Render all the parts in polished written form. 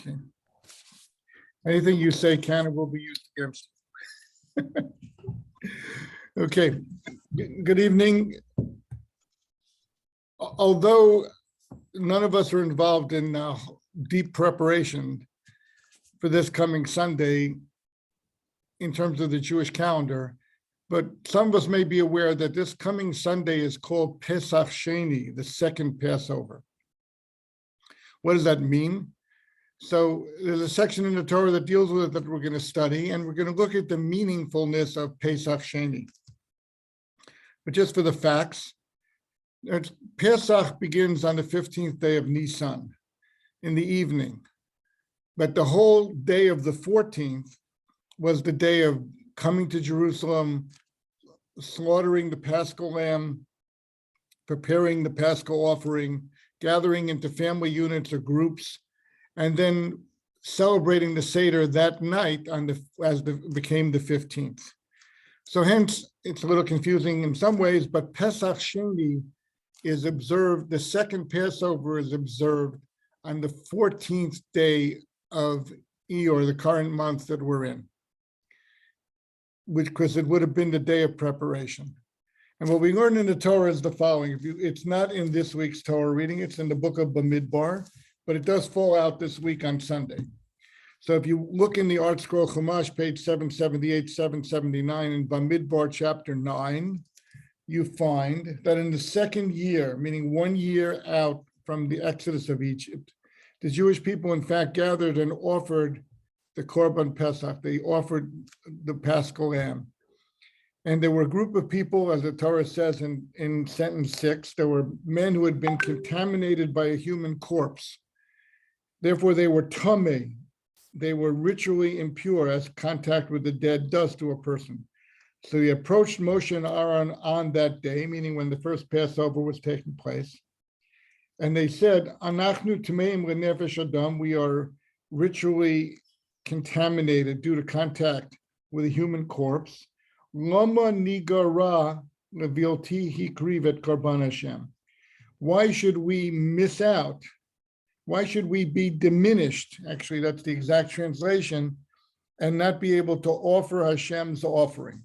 Okay. Anything you say can and will be used against you. Okay. Good evening. Although none of us are involved in deep preparation for this coming Sunday in terms of the Jewish calendar, but some of us may be aware that this coming Sunday is called Pesach Sheini, the second Passover. What does that mean? So there's a section in the Torah that deals with it that we're going to study, and we're going to look at the meaningfulness of Pesach Sheini. But just for the facts, Pesach begins on the 15th day of Nisan in the evening. But the whole day of the 14th was the day of coming to Jerusalem, slaughtering the Paschal lamb, preparing the Paschal offering, gathering into family units or groups, and then celebrating the Seder that night became the 15th. So hence, it's a little confusing in some ways, but Pesach Sheini is observed, the second Passover is observed on the 14th day of Iyar, the current month that we're in, because it would have been the day of preparation. And what we learn in the Torah is the following. It's not in this week's Torah reading, it's in the book of Bamidbar, but it does fall out this week on Sunday. So if you look in the Art Scroll Chumash, page 778, 779, in Bamidbar chapter 9, you find that in the second year, meaning 1 year out from the exodus of Egypt, the Jewish people in fact gathered and offered the Korban Pesach. They offered the Paschal lamb. And there were a group of people, as the Torah says in sentence 6, there were men who had been contaminated by a human corpse. Therefore, they were tameh. They were ritually impure, as contact with the dead does to a person. So they approached Moshe and Aaron on that day, meaning when the first Passover was taking place. And they said, Anachnu tameim lenefesh adam, we are ritually contaminated due to contact with a human corpse. Lama nigara levilti hikriv et karban Hashem. Why should we miss out? Why should we be diminished? Actually, that's the exact translation, and not be able to offer Hashem's offering.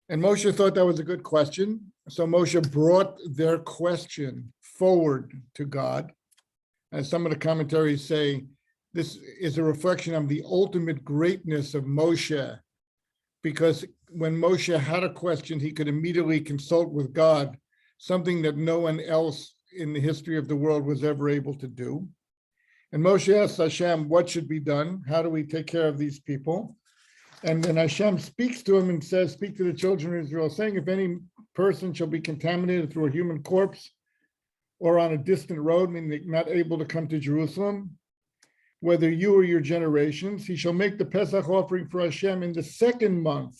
And Moshe thought that was a good question. So Moshe brought their question forward to God. As some of the commentaries say, this is a reflection of the ultimate greatness of Moshe, because when Moshe had a question, he could immediately consult with God, something that no one else in the history of the world was ever able to do. And Moshe asked Hashem, what should be done? How do we take care of these people? And then Hashem speaks to him and says, speak to the children of Israel, saying, if any person shall be contaminated through a human corpse or on a distant road, meaning not able to come to Jerusalem, whether you or your generations, he shall make the Pesach offering for Hashem in the second month,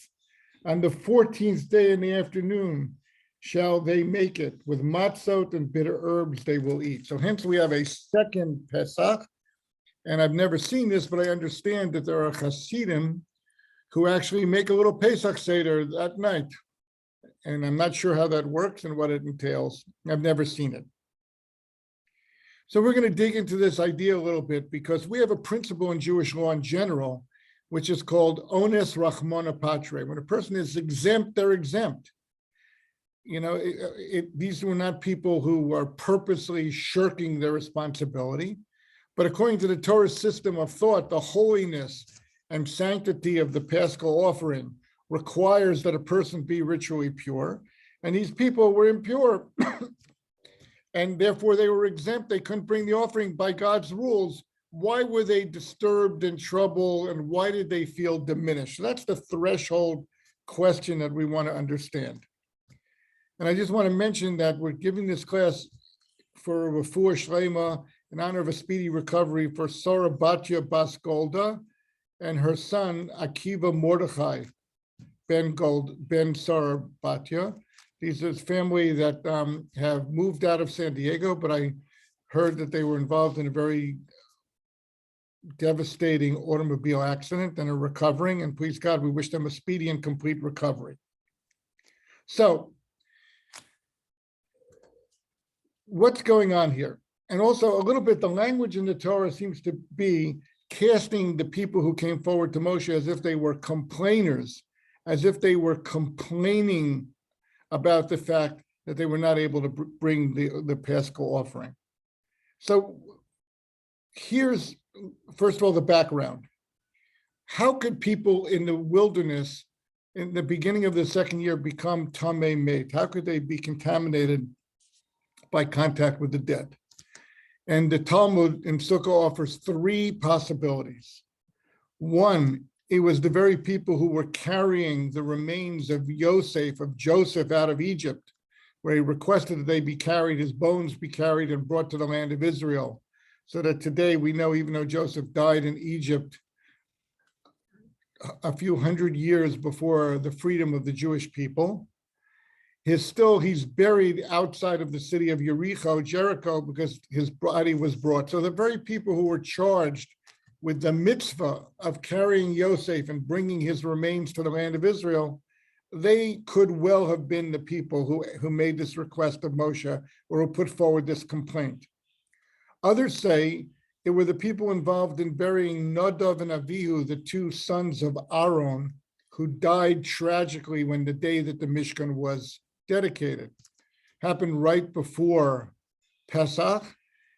on the 14th day in the afternoon, shall they make it. With matzot and bitter herbs they will eat. So hence we have a second Pesach. And I've never seen this, but I understand that there are Hasidim who actually make a little Pesach Seder that night. And I'm not sure how that works and what it entails. I've never seen it. So we're going to dig into this idea a little bit, because we have a principle in Jewish law in general, which is called ones rachmana patre. When a person is exempt, they're exempt. You know, these were not people who are purposely shirking their responsibility, but according to the Torah's system of thought, the holiness and sanctity of the Paschal offering requires that a person be ritually pure, and these people were impure, and therefore they were exempt. They couldn't bring the offering by God's rules. Why were they disturbed and troubled, and why did they feel diminished? So that's the threshold question that we want to understand. And I just want to mention that we're giving this class for Refuah Shlema in honor of a speedy recovery for Sarah Batya Bas Golda and her son Akiva Mordechai Ben Sarah Batya. These are family that have moved out of San Diego, but I heard that they were involved in a very devastating automobile accident and are recovering. And please God, we wish them a speedy and complete recovery. So, what's going on here? And also a little bit, the language in the Torah seems to be casting the people who came forward to Moshe as if they were complainers, as if they were complaining about the fact that they were not able to bring the Paschal offering. So here's, first of all, the background. How could people in the wilderness in the beginning of the second year become tamei met? How could they be contaminated by contact with the dead? And the Talmud in Sukkah offers three possibilities. One, it was the very people who were carrying the remains of Joseph out of Egypt, where he requested that they be carried, his bones be carried and brought to the land of Israel. So that today we know, even though Joseph died in Egypt a few hundred years before the freedom of the Jewish people, he's buried outside of the city of Jericho, because his body was brought. So the very people who were charged with the mitzvah of carrying Yosef and bringing his remains to the land of Israel, they could well have been the people who made this request of Moshe, or who put forward this complaint. Others say it were the people involved in burying Nadav and Avihu, the two sons of Aaron, who died tragically when the day that the Mishkan was dedicated. Happened right before Pesach,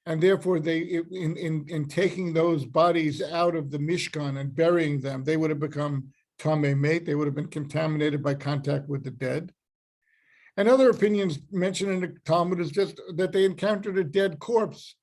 and therefore they, in taking those bodies out of the Mishkan and burying them, they would have become tamei met. They would have been contaminated by contact with the dead. And other opinions mentioned in the Talmud is just that they encountered a dead corpse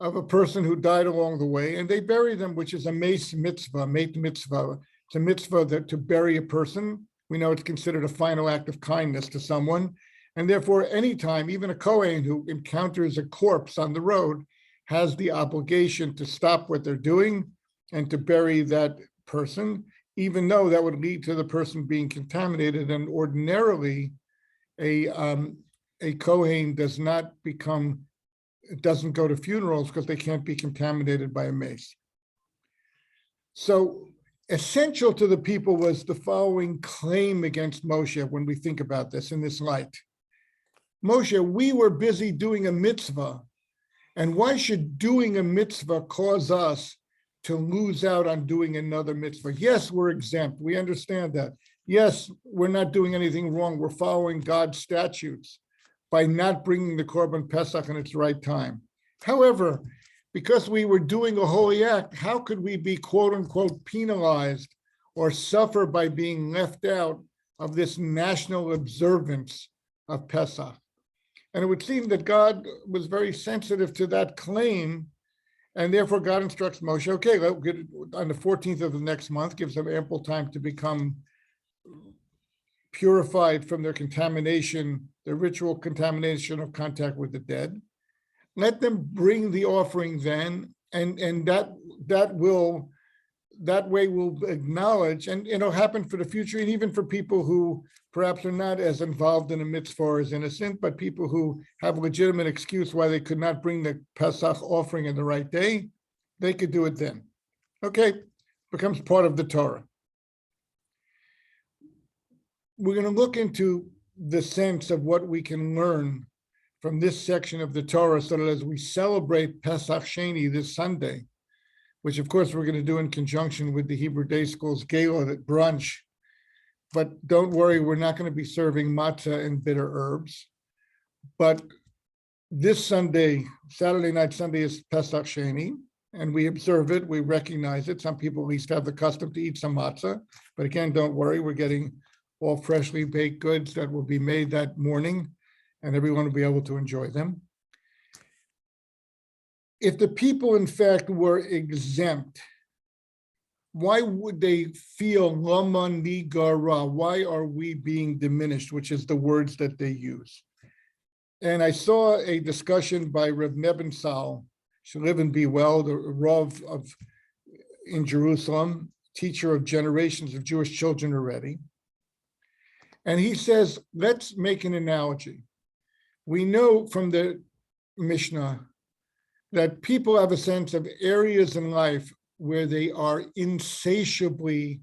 of a person who died along the way, and they bury them, which is a met mitzvah. It's a mitzvah to bury a person. We know it's considered a final act of kindness to someone. And therefore, anytime, even a Kohen who encounters a corpse on the road has the obligation to stop what they're doing and to bury that person, even though that would lead to the person being contaminated. And ordinarily, a Kohen doesn't go to funerals because they can't be contaminated by a mace. So essential to the people was the following claim against Moshe when we think about this in this light. Moshe, we were busy doing a mitzvah, and why should doing a mitzvah cause us to lose out on doing another mitzvah? Yes, we're exempt. We understand that. Yes, we're not doing anything wrong. We're following God's statutes by not bringing the Korban Pesach in its right time. However, because we were doing a holy act, how could we be quote unquote penalized or suffer by being left out of this national observance of Pesach? And it would seem that God was very sensitive to that claim, and therefore God instructs Moshe, okay, on the 14th of the next month, gives them ample time to become purified from their contamination, their ritual contamination of contact with the dead. Let them bring the offering then, and that way will acknowledge, and it'll happen for the future, and even for people who perhaps are not as involved in a mitzvah or as innocent, but people who have a legitimate excuse why they could not bring the Pesach offering in the right day, they could do it then. Okay, becomes part of the Torah. We're going to look into the sense of what we can learn from this section of the Torah, so that as we celebrate Pesach Sheini this Sunday, which of course we're going to do in conjunction with the Hebrew Day School's gala at brunch, but don't worry, we're not going to be serving matzah and bitter herbs. But this Sunday, Saturday night, Sunday is Pesach Sheini, and we observe it, we recognize it. Some people at least have the custom to eat some matzah, but again, don't worry, we're getting all freshly baked goods that will be made that morning, and everyone will be able to enjoy them. If the people, in fact, were exempt, why would they feel lama nigara? Why are we being diminished, which is the words that they use? And I saw a discussion by Rav Nebensal, should live and be well, the Rav in Jerusalem, teacher of generations of Jewish children already. And he says, let's make an analogy. We know from the Mishnah that people have a sense of areas in life where they are insatiably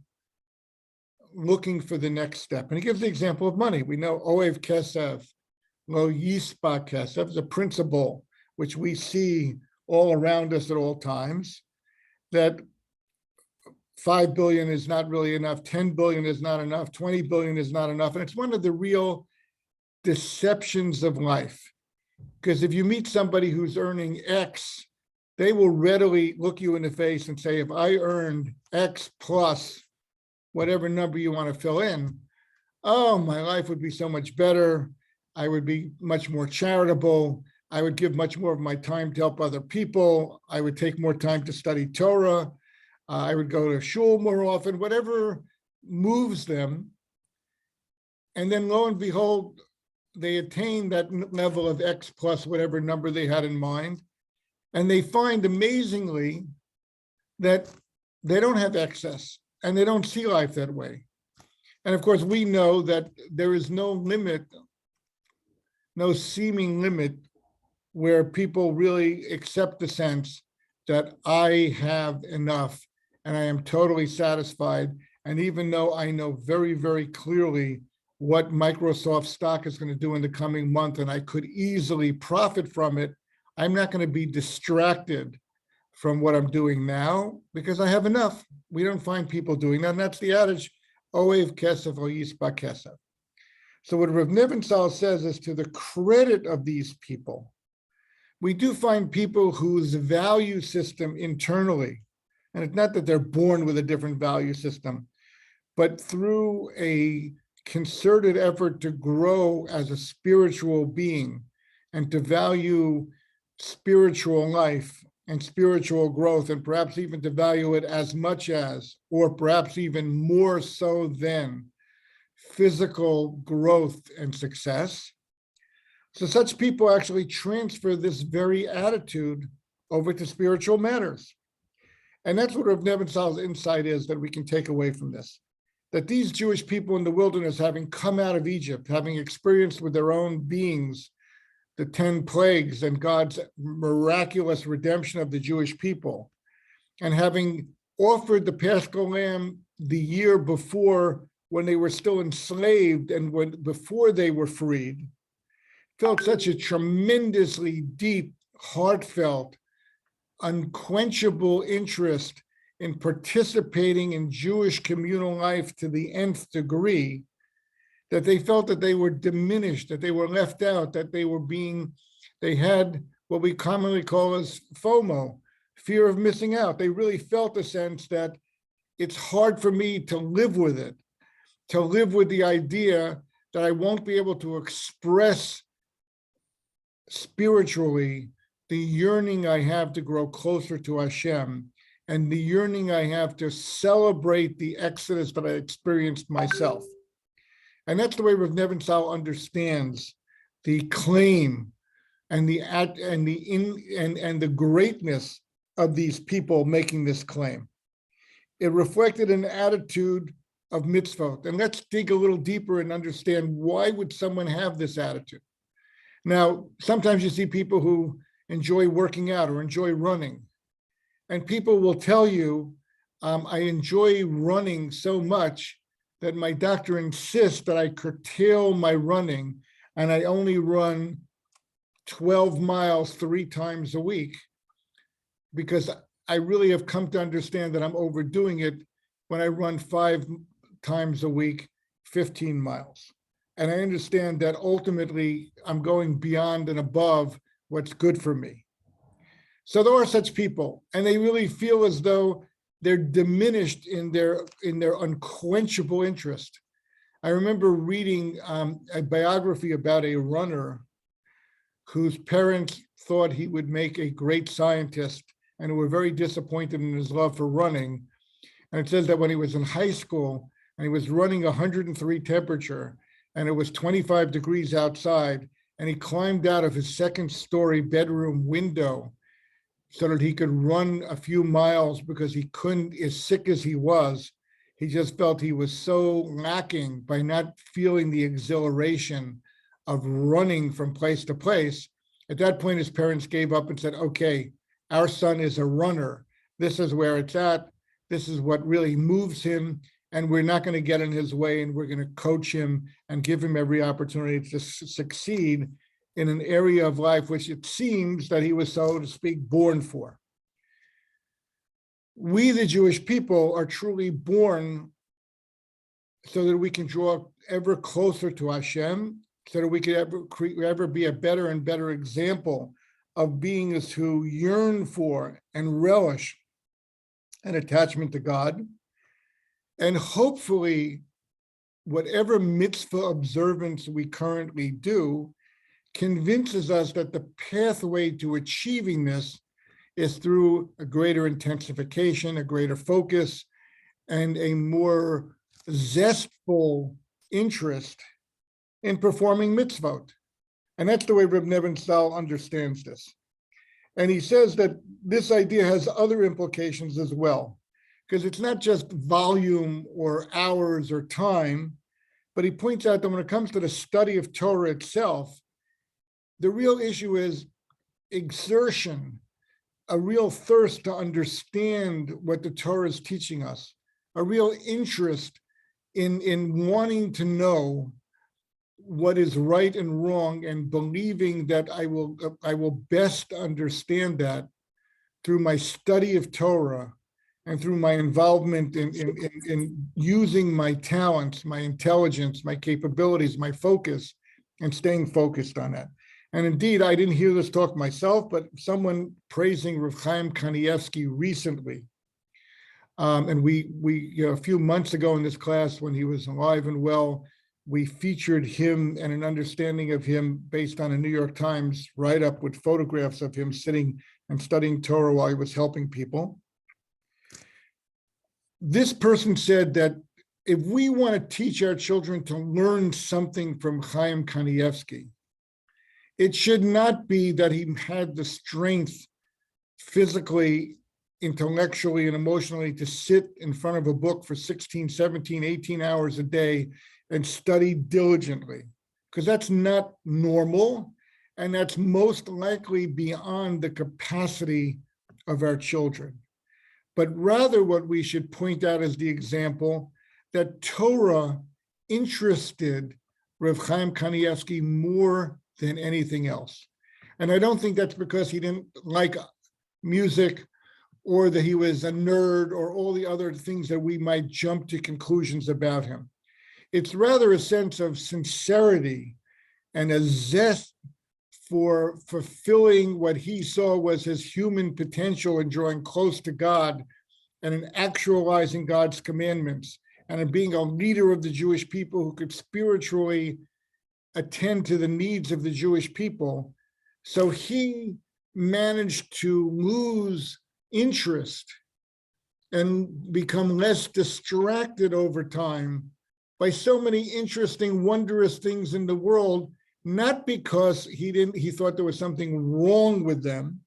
looking for the next step. And he gives the example of money. We know Oev Kesef, Lo Yispa Kesef, is a principle which we see all around us at all times, that 5 billion is not really enough, 10 billion is not enough, 20 billion is not enough. And it's one of the real deceptions of life. Because if you meet somebody who's earning X, they will readily look you in the face and say, if I earned X plus whatever number you want to fill in, oh, my life would be so much better. I would be much more charitable. I would give much more of my time to help other people. I would take more time to study Torah. I would go to shul more often, whatever moves them. And then lo and behold, they attain that level of X plus whatever number they had in mind. And they find amazingly that they don't have excess and they don't see life that way. And of course, we know that there is no limit, no seeming limit where people really accept the sense that I have enough and I am totally satisfied. And even though I know very, very clearly what Microsoft stock is going to do in the coming month, and I could easily profit from it, I'm not going to be distracted from what I'm doing now because I have enough. We don't find people doing that. And that's the adage, Oev kesef o yispa kesef. So what Rav Nebenzahl says is, to the credit of these people, we do find people whose value system internally, and it's not that they're born with a different value system, but through a concerted effort to grow as a spiritual being and to value spiritual life and spiritual growth, and perhaps even to value it as much as, or perhaps even more so than, physical growth and success. So such people actually transfer this very attitude over to spiritual matters. And that's what Rav Nebenzahl's insight is that we can take away from this. That these Jewish people in the wilderness, having come out of Egypt, having experienced with their own beings the 10 plagues and God's miraculous redemption of the Jewish people, and having offered the Paschal Lamb the year before when they were still enslaved and before they were freed, felt such a tremendously deep, heartfelt, unquenchable interest in participating in Jewish communal life to the nth degree, that they felt that they were diminished, that they were left out, that they had what we commonly call as FOMO, fear of missing out. They really felt a sense that it's hard for me to live with it, to live with the idea that I won't be able to express spiritually the yearning I have to grow closer to Hashem and the yearning I have to celebrate the exodus that I experienced myself. And that's the way Rav Nebenzahl understands the claim and the greatness of these people making this claim. It reflected an attitude of mitzvot. And let's dig a little deeper and understand, why would someone have this attitude? Now, sometimes you see people who enjoy working out or enjoy running, and people will tell you, I enjoy running so much that my doctor insists that I curtail my running and I only run 12 miles 3 times a week, because I really have come to understand that I'm overdoing it when I run 5 times a week, 15 miles. And I understand that ultimately I'm going beyond and above what's good for me. So there are such people, and they really feel as though they're diminished in their unquenchable interest. I remember reading a biography about a runner whose parents thought he would make a great scientist and were very disappointed in his love for running. And it says that when he was in high school and he was running 103 temperature and it was 25 degrees outside, and he climbed out of his 2nd-story bedroom window so that he could run a few miles, because he couldn't, as sick as he was, he just felt he was so lacking by not feeling the exhilaration of running from place to place. At that point, his parents gave up and said, okay, our son is a runner. This is where it's at. This is what really moves him. And we're not going to get in his way, and we're going to coach him and give him every opportunity to succeed in an area of life which it seems that he was, so to speak, born for. We, the Jewish people, are truly born so that we can draw ever closer to Hashem, so that we could ever be a better and better example of beings who yearn for and relish an attachment to God. And hopefully, whatever mitzvah observance we currently do convinces us that the pathway to achieving this is through a greater intensification, a greater focus, and a more zestful interest in performing mitzvot. And that's the way Reb Nevin Stahl understands this. And he says that this idea has other implications as well, because it's not just volume or hours or time, but he points out that when it comes to the study of Torah itself, the real issue is exertion, a real thirst to understand what the Torah is teaching us, a real interest in wanting to know what is right and wrong, and believing that I will best understand that through my study of Torah and through my involvement in using my talents, my intelligence, my capabilities, my focus, and staying focused on that. And indeed, I didn't hear this talk myself, but someone praising Rav Chaim Kanievsky recently. And we a few months ago in this class, when he was alive and well, we featured him and an understanding of him based on a New York Times write-up with photographs of him sitting and studying Torah while he was helping people. This person said that if we want to teach our children to learn something from Chaim Kanievsky, it should not be that he had the strength physically, intellectually, and emotionally to sit in front of a book for 16, 17, 18 hours a day and study diligently, because that's not normal, and that's most likely beyond the capacity of our children. But rather, what we should point out as the example that Torah interested Rav Chaim Kanievsky more than anything else. And I don't think that's because he didn't like music or that he was a nerd or all the other things that we might jump to conclusions about him. It's rather a sense of sincerity and a zest for fulfilling what he saw was his human potential in drawing close to God and in actualizing God's commandments and in being a leader of the Jewish people who could spiritually attend to the needs of the Jewish people. So he managed to lose interest and become less distracted over time by so many interesting, wondrous things in the world, not because he thought there was something wrong with them,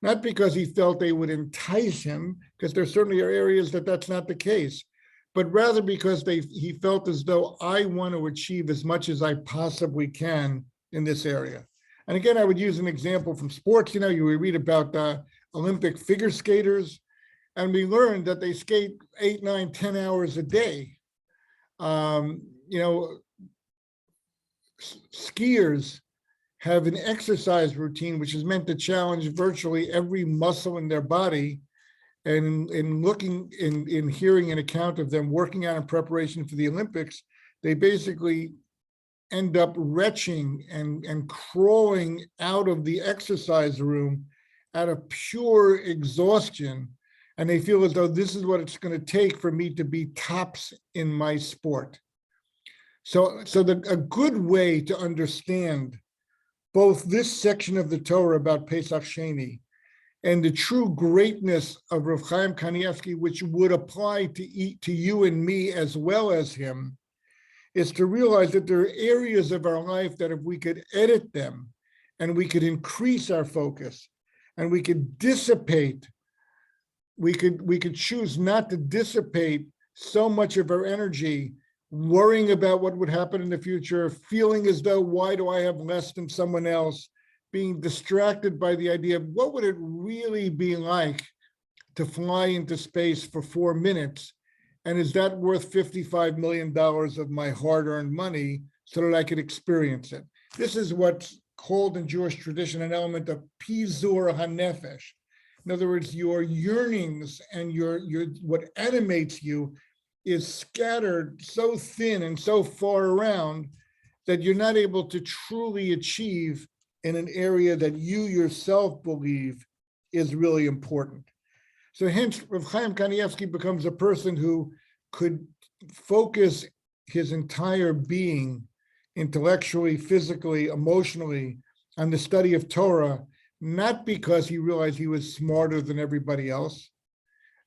not because he felt they would entice him, because there certainly are areas that that's not the case, but rather because he felt as though I want to achieve as much as I possibly can in this area. And again, I would use an example from sports. You know, you read about Olympic figure skaters, and we learned that they skate 8, 9, 10 hours a day. Skiers have an exercise routine which is meant to challenge virtually every muscle in their body. And in hearing an account of them working out in preparation for the Olympics, they basically end up retching and crawling out of the exercise room out of pure exhaustion. And they feel as though this is what it's going to take for me to be tops in my sport. So a good way to understand both this section of the Torah about Pesach Sheini and the true greatness of Rav Chaim Kanievsky, which would apply to you and me as well as him, is to realize that there are areas of our life that if we could edit them and we could increase our focus and we could dissipate, we could choose not to dissipate so much of our energy worrying about what would happen in the future, feeling as though, why do I have less than someone else, being distracted by the idea of what would it really be like to fly into space for 4 minutes? And is that worth $55 million of my hard-earned money so that I could experience it? This is what's called in Jewish tradition an element of pizur hanefesh. In other words, your yearnings and your what animates you is scattered so thin and so far around that you're not able to truly achieve in an area that you yourself believe is really important. So hence, Rav Chaim Kanievsky becomes a person who could focus his entire being, intellectually, physically, emotionally, on the study of Torah, not because he realized he was smarter than everybody else,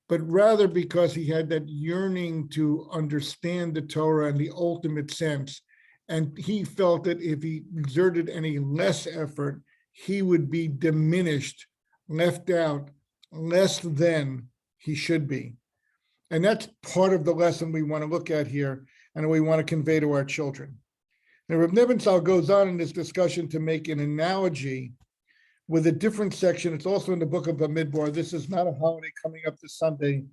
but rather because he had that yearning to understand the Torah in the ultimate sense. And he felt that if he exerted any less effort, he would be diminished, left out, less than he should be. And that's part of the lesson we want to look at here and we want to convey to our children. Now, Rav Nebenzahl goes on in this discussion to make an analogy with a different section. It's also in the book of Bamidbar. This is not a holiday coming up this Sunday,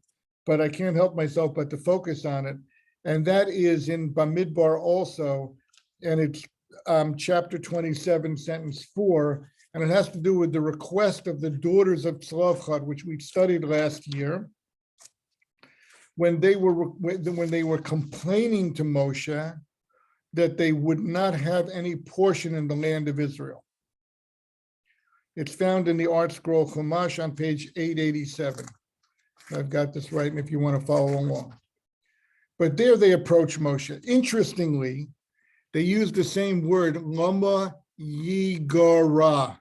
but I can't help myself but to focus on it. And that is in Bamidbar also, and it's chapter 27, sentence 4, and it has to do with the request of the daughters of Tzlofchad, which we studied last year, when they were complaining to Moshe that they would not have any portion in the land of Israel. It's found in the Art Scroll Chumash on page 887. I've got this right, and if you want to follow along. But there they approach Moshe. Interestingly, they use the same word, lama yigara.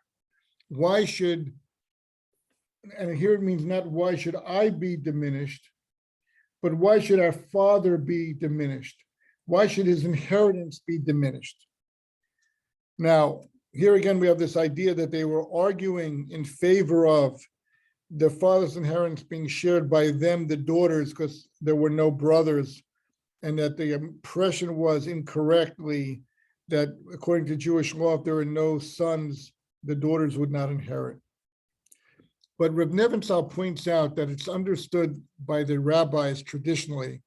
Why should, and here it means not why should I be diminished, but why should our father be diminished? Why should his inheritance be diminished? Now, here again, we have this idea that they were arguing in favor of the father's inheritance being shared by them, the daughters, because there were no brothers, and that the impression was incorrectly that according to Jewish law, if there are no sons, the daughters would not inherit. But Reb Nebenzahl points out that it's understood by the rabbis traditionally,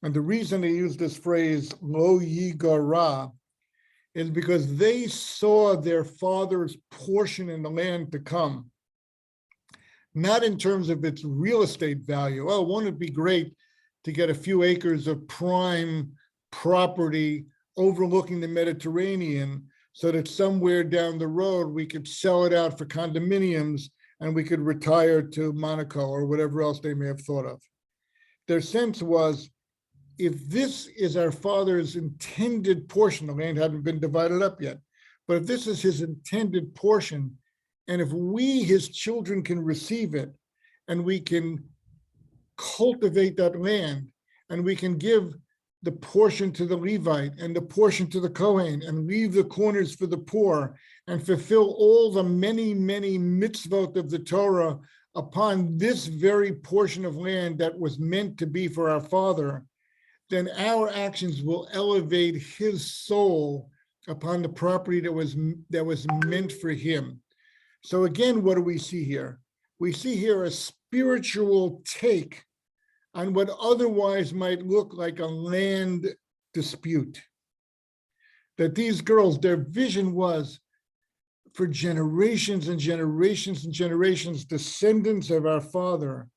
and the reason they use this phrase, lo yigara, is because they saw their father's portion in the land to come, not in terms of its real estate value. Oh, won't it be great to get a few acres of prime property overlooking the Mediterranean so that somewhere down the road we could sell it out for condominiums and we could retire to Monaco or whatever else they may have thought of. Their sense was, if this is our father's intended portion, the land hadn't been divided up yet, but if this is his intended portion, and if we, his children, can receive it, and we can cultivate that land, and we can give the portion to the Levite and the portion to the Kohen, and leave the corners for the poor, and fulfill all the many, many mitzvot of the Torah upon this very portion of land that was meant to be for our father, then our actions will elevate his soul upon the property that was meant for him. So again, what do we see here? We see here a spiritual take on what otherwise might look like a land dispute. That these girls, their vision was for generations and generations and generations, descendants of our father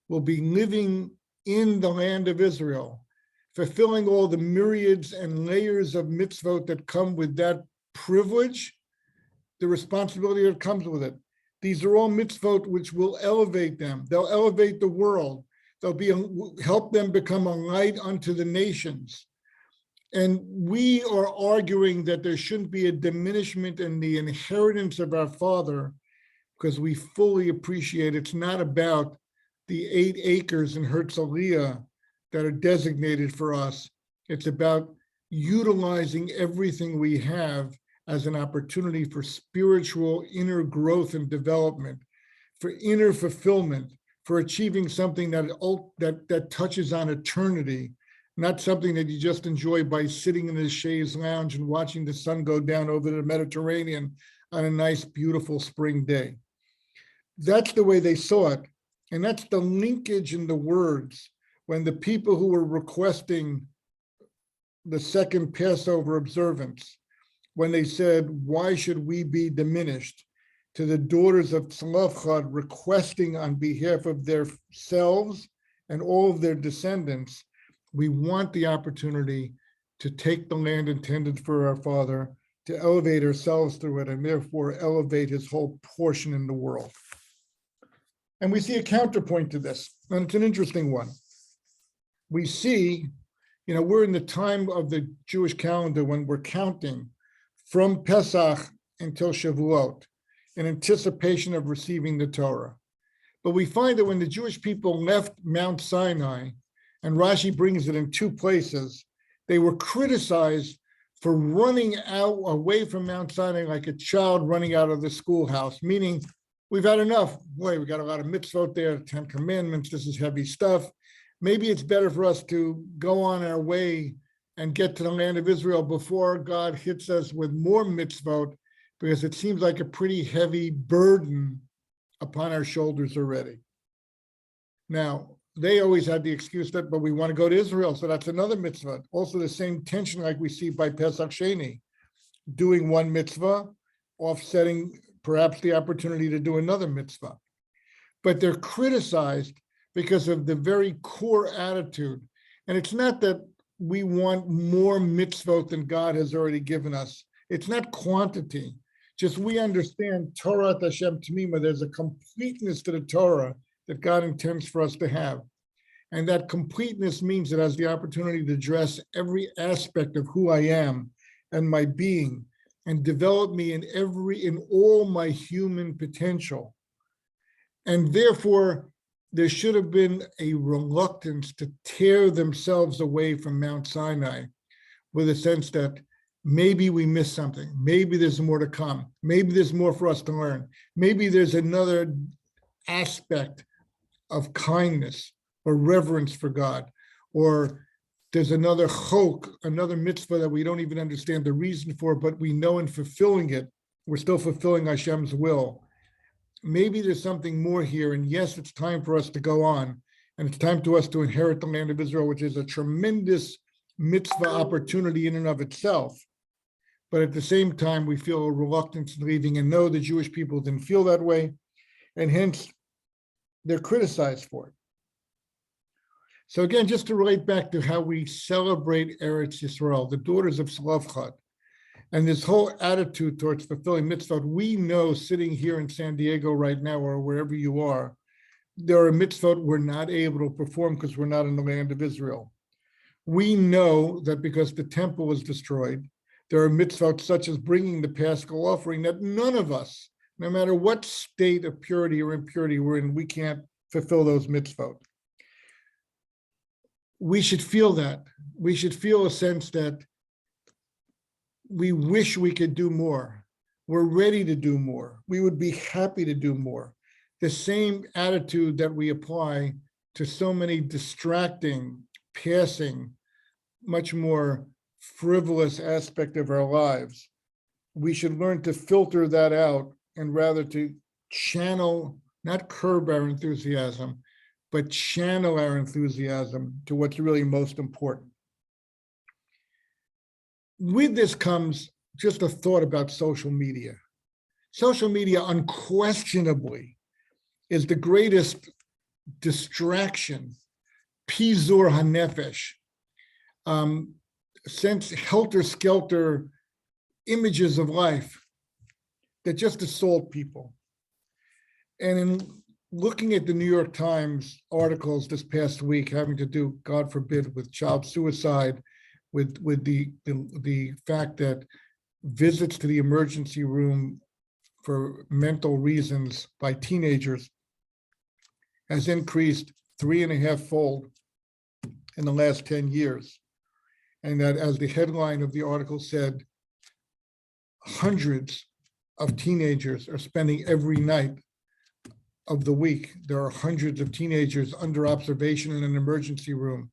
will be living in the land of Israel, fulfilling all the myriads and layers of mitzvot that come with that privilege, the responsibility that comes with it. These are all mitzvot which will elevate them. They'll elevate the world. They'll help them become a light unto the nations. And we are arguing that there shouldn't be a diminishment in the inheritance of our father, because we fully appreciate it's not about the 8 acres in Herzliya that are designated for us. It's about utilizing everything we have as an opportunity for spiritual inner growth and development, for inner fulfillment, for achieving something that touches on eternity, not something that you just enjoy by sitting in the chaise lounge and watching the sun go down over the Mediterranean on a nice, beautiful spring day. That's the way they saw it. And that's the linkage in the words when the people who were requesting the second Passover observance when they said, why should we be diminished, to the daughters of Tzlafchad requesting on behalf of their selves and all of their descendants, we want the opportunity to take the land intended for our father, to elevate ourselves through it, and therefore elevate his whole portion in the world. And we see a counterpoint to this, and it's an interesting one. We see, we're in the time of the Jewish calendar when we're counting from Pesach until Shavuot in anticipation of receiving the Torah. But we find that when the Jewish people left Mount Sinai, and Rashi brings it in two places, they were criticized for running out away from Mount Sinai like a child running out of the schoolhouse, meaning we've had enough. Boy, we got a lot of mitzvot there, 10 commandments, this is heavy stuff. Maybe it's better for us to go on our way and get to the land of Israel before God hits us with more mitzvot, because it seems like a pretty heavy burden upon our shoulders already. Now, they always had the excuse that, but we want to go to Israel, so that's another mitzvah. Also the same tension like we see by Pesach Sheini, doing one mitzvah, offsetting perhaps the opportunity to do another mitzvah. But they're criticized because of the very core attitude. And it's not that we want more mitzvot than God has already given us. It's not quantity. Just we understand Torah Hashem Tamima, there's a completeness to the Torah that God intends for us to have. And that completeness means it has the opportunity to address every aspect of who I am and my being, and develop me in all my human potential. And therefore, there should have been a reluctance to tear themselves away from Mount Sinai, with a sense that maybe we missed something. Maybe there's more to come. Maybe there's more for us to learn. Maybe there's another aspect of kindness or reverence for God, or there's another chok, another mitzvah that we don't even understand the reason for, but we know in fulfilling it, we're still fulfilling Hashem's will. Maybe there's something more here, and yes, it's time for us to go on, and it's time to us to inherit the land of Israel, which is a tremendous mitzvah opportunity in and of itself. But at the same time, we feel a reluctance in leaving, and no, the Jewish people didn't feel that way, and hence they're criticized for it. So again, just to relate back to how we celebrate Eretz Yisrael, the daughters of Tzlafchad, and this whole attitude towards fulfilling mitzvot, we know sitting here in San Diego right now, or wherever you are, there are mitzvot we're not able to perform because we're not in the land of Israel. We know that because the temple was destroyed, there are mitzvot such as bringing the Paschal offering that none of us, no matter what state of purity or impurity we're in, we can't fulfill those mitzvot. We should feel that. We should feel a sense that we wish we could do more. We're ready to do more. We would be happy to do more. The same attitude that we apply to so many distracting, passing, much more frivolous aspect of our lives. We should learn to filter that out and rather to channel, not curb our enthusiasm, but channel our enthusiasm to what's really most important. With this comes just a thought about social media. Social media unquestionably is the greatest distraction, pizur hanefesh, sense helter-skelter images of life that just assault people. And in looking at the New York Times articles this past week having to do, God forbid, with child suicide, with the fact that visits to the emergency room for mental reasons by teenagers has increased 3.5-fold in the last 10 years. And that, as the headline of the article said, hundreds of teenagers are spending every night of the week. There are hundreds of teenagers under observation in an emergency room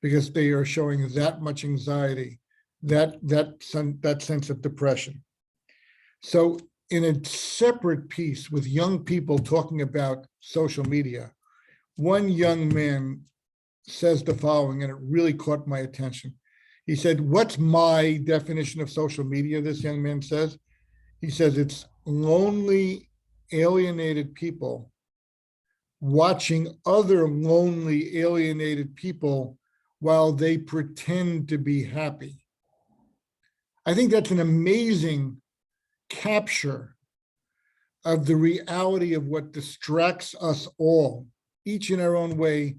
because they are showing that much anxiety, that sense of depression. So in a separate piece with young people talking about social media, one young man says the following, and it really caught my attention. He said, what's my definition of social media? This young man says. He says it's lonely, alienated people watching other lonely, alienated people while they pretend to be happy. I think that's an amazing capture of the reality of what distracts us all, each in our own way.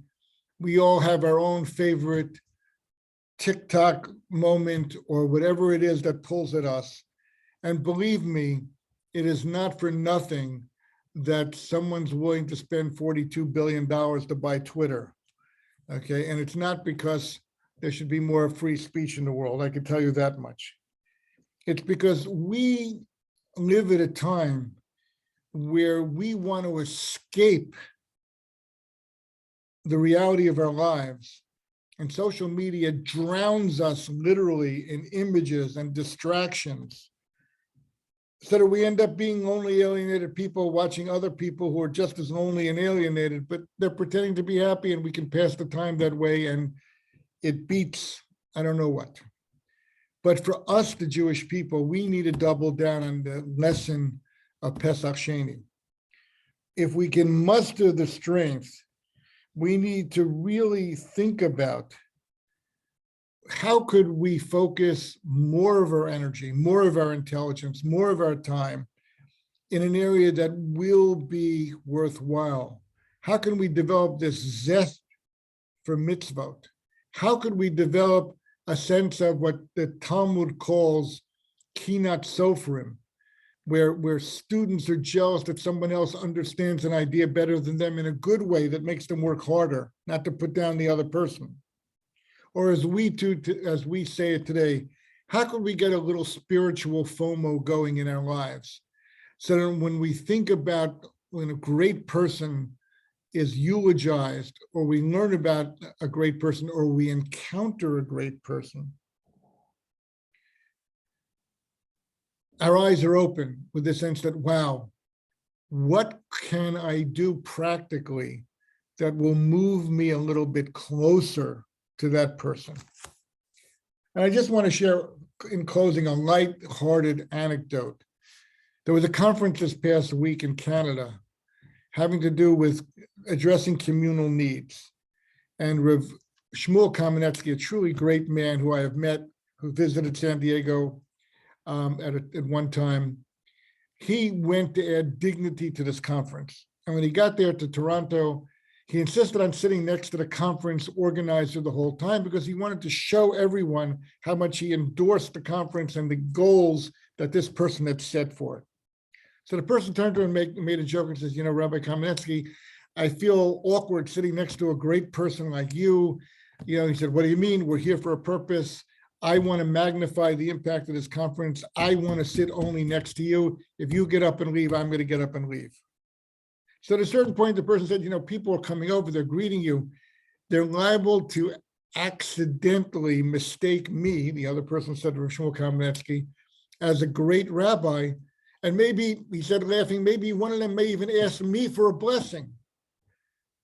We all have our own favorite TikTok moment or whatever it is that pulls at us. And believe me, it is not for nothing that someone's willing to spend $42 billion to buy Twitter. Okay, and it's not because there should be more free speech in the world, I can tell you that much. It's because we live at a time where we want to escape the reality of our lives. And social media drowns us literally in images and distractions, so that we end up being lonely, alienated people watching other people who are just as lonely and alienated, but they're pretending to be happy, and we can pass the time that way, and it beats, I don't know what. But for us, the Jewish people, we need to double down on the lesson of Pesach Sheini. If we can muster the strength, we need to really think about how could we focus more of our energy, more of our intelligence, more of our time in an area that will be worthwhile? How can we develop this zest for mitzvot? How could we develop a sense of what the Talmud calls kinat sofrim, where students are jealous that someone else understands an idea better than them in a good way that makes them work harder, not to put down the other person? Or as we say it today, how can we get a little spiritual FOMO going in our lives? So that when we think about when a great person is eulogized, or we learn about a great person, or we encounter a great person, our eyes are open with the sense that, wow, what can I do practically that will move me a little bit closer to that person? And I just want to share in closing a light-hearted anecdote. There was a conference this past week in Canada having to do with addressing communal needs. And Rav Shmuel Kamenetsky, a truly great man who I have met, who visited San Diego at one time, he went to add dignity to this conference. And when he got there to Toronto, he insisted on sitting next to the conference organizer the whole time because he wanted to show everyone how much he endorsed the conference and the goals that this person had set for it. So the person turned to him and made a joke and says, you know, Rabbi Kamenetsky, I feel awkward sitting next to a great person like you. You know, he said, what do you mean? We're here for a purpose. I want to magnify the impact of this conference. I want to sit only next to you. If you get up and leave, I'm going to get up and leave. So at a certain point, the person said, you know, people are coming over, they're greeting you. They're liable to accidentally mistake me, the other person said to Shmuel Kamenetsky, as a great rabbi. And maybe, he said laughing, maybe one of them may even ask me for a blessing.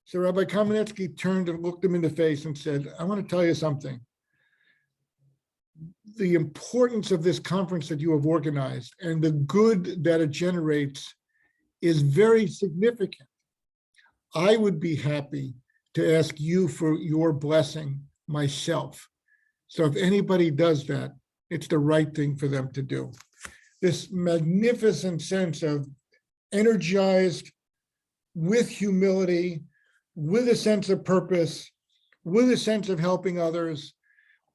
So Rabbi Kamenetsky turned and looked him in the face and said, I want to tell you something. The importance of this conference that you have organized and the good that it generates is very significant. I would be happy to ask you for your blessing myself. So if anybody does that, it's the right thing for them to do. This magnificent sense of energized, with humility, with a sense of purpose, with a sense of helping others,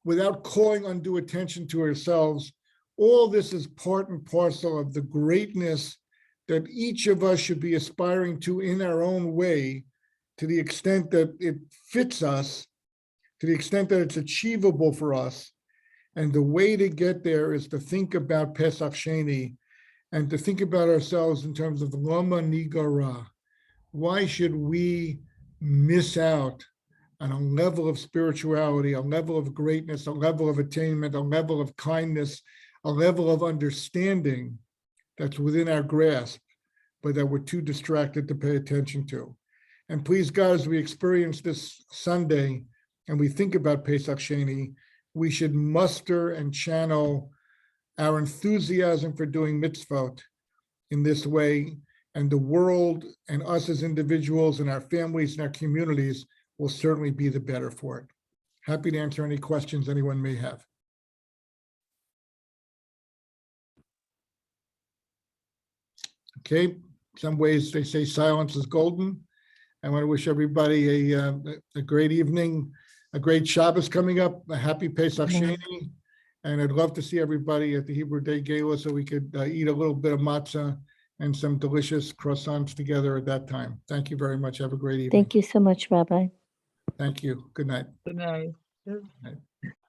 without calling undue attention to ourselves. All this is part and parcel of the greatness that each of us should be aspiring to in our own way, to the extent that it fits us, to the extent that it's achievable for us. And the way to get there is to think about Pesach Sheini and to think about ourselves in terms of Lama Nigara. Why should we miss out on a level of spirituality, a level of greatness, a level of attainment, a level of kindness, a level of understanding that's within our grasp, but that we're too distracted to pay attention to? And please, God, as we experience this Sunday and we think about Pesach Sheini, we should muster and channel our enthusiasm for doing mitzvot in this way, and the world and us as individuals and our families and our communities will certainly be the better for it. Happy to answer any questions anyone may have. Okay, some ways they say silence is golden. I want to wish everybody a great evening, a great Shabbos coming up, a happy Pesach Sheini, and I'd love to see everybody at the Hebrew Day Gala so we could eat a little bit of matzah and some delicious croissants together at that time. Thank you very much. Have a great evening. Thank you so much, Rabbi. Thank you. Good night. Good night. Good night.